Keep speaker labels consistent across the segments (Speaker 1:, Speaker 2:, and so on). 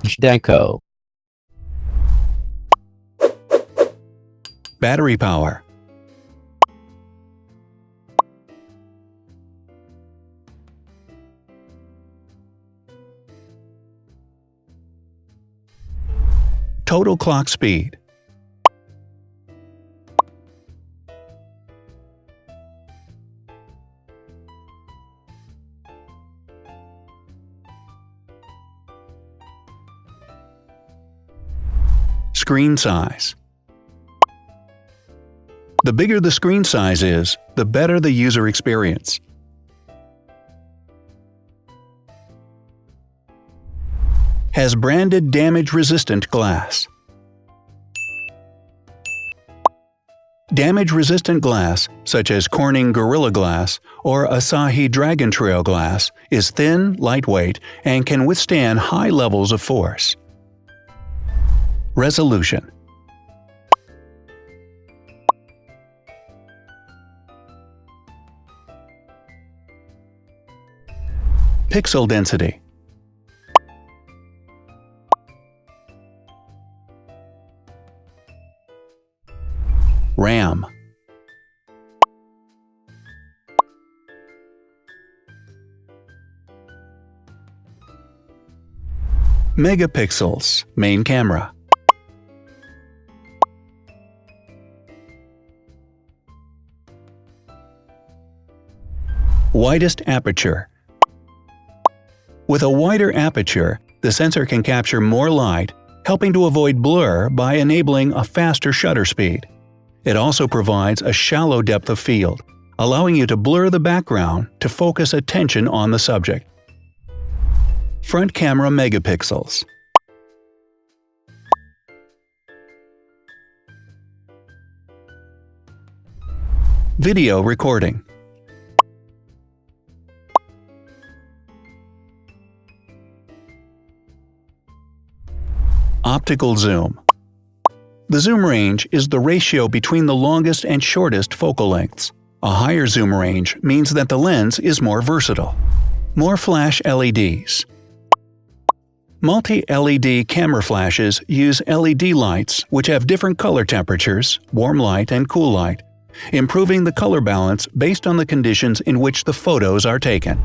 Speaker 1: Zhdanko.
Speaker 2: Battery power. Total clock speed. Screen size. The bigger the screen size is, the better the user experience. Has branded damage-resistant glass. Damage-resistant glass, such as Corning Gorilla Glass or Asahi Dragon Trail glass, is thin, lightweight, and can withstand high levels of force. Resolution. Pixel density. RAM. Megapixels, main camera. Widest aperture. With a wider aperture, the sensor can capture more light, helping to avoid blur by enabling a faster shutter speed. It also provides a shallow depth of field, allowing you to blur the background to focus attention on the subject. Front camera megapixels. Video recording. Optical zoom. The zoom range is the ratio between the longest and shortest focal lengths. A higher zoom range means that the lens is more versatile. More flash LEDs. Multi-LED camera flashes use LED lights which have different color temperatures, warm light and cool light, improving the color balance based on the conditions in which the photos are taken.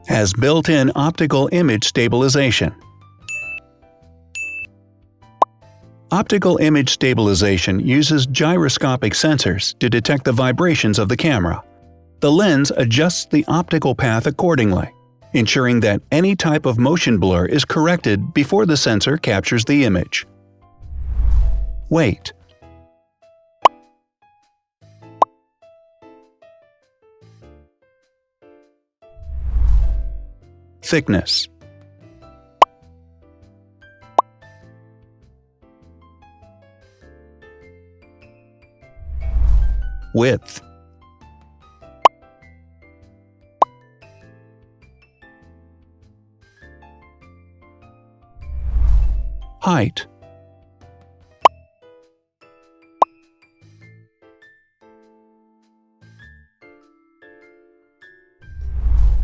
Speaker 2: Has built-in optical image stabilization. Optical image stabilization uses gyroscopic sensors to detect the vibrations of the camera. The lens adjusts the optical path accordingly, ensuring that any type of motion blur is corrected before the sensor captures the image. Weight. Thickness. Width. Height.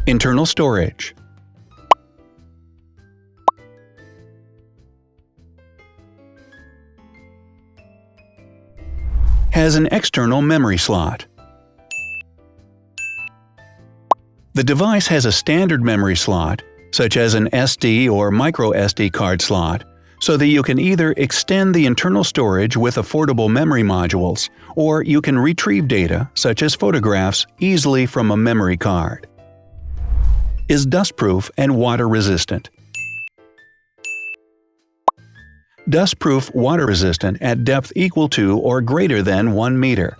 Speaker 2: Internal storage. Has an external memory slot. The device has a standard memory slot, such as an SD or micro SD card slot, so that you can either extend the internal storage with affordable memory modules, or you can retrieve data, such as photographs, easily from a memory card. Is dustproof and water-resistant. Dustproof water-resistant at depth equal to or greater than 1 meter.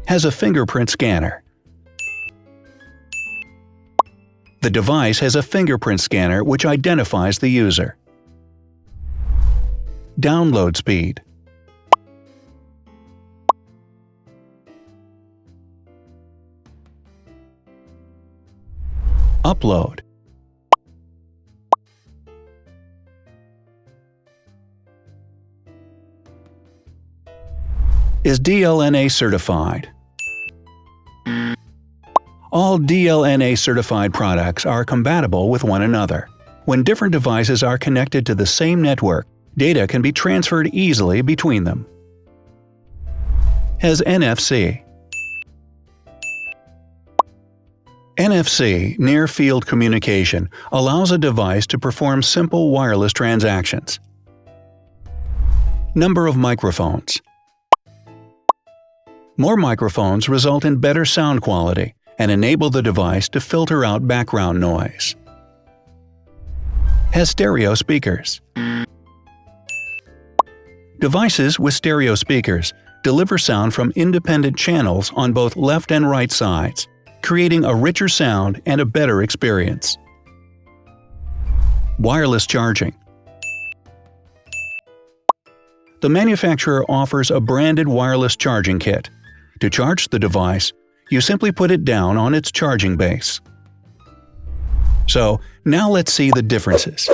Speaker 2: Has a fingerprint scanner. The device has a fingerprint scanner which identifies the user. Download speed. Upload. Is DLNA certified. All DLNA certified products are compatible with one another. When different devices are connected to the same network, data can be transferred easily between them. Has NFC. NFC, Near Field Communication, allows a device to perform simple wireless transactions. Number of microphones. More microphones result in better sound quality and enable the device to filter out background noise. Has stereo speakers. Devices with stereo speakers deliver sound from independent channels on both left and right sides, creating a richer sound and a better experience. Wireless charging. The manufacturer offers a branded wireless charging kit. To charge the device, you simply put it down on its charging base. So, now let's see the differences.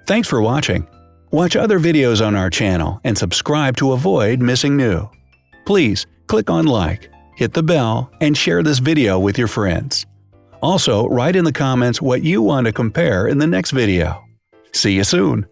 Speaker 2: Thanks for watching. Watch other videos on our channel and subscribe to avoid missing new. Please click on like, hit the bell, and share this video with your friends. Also, write in the comments what you want to compare in the next video. See you soon!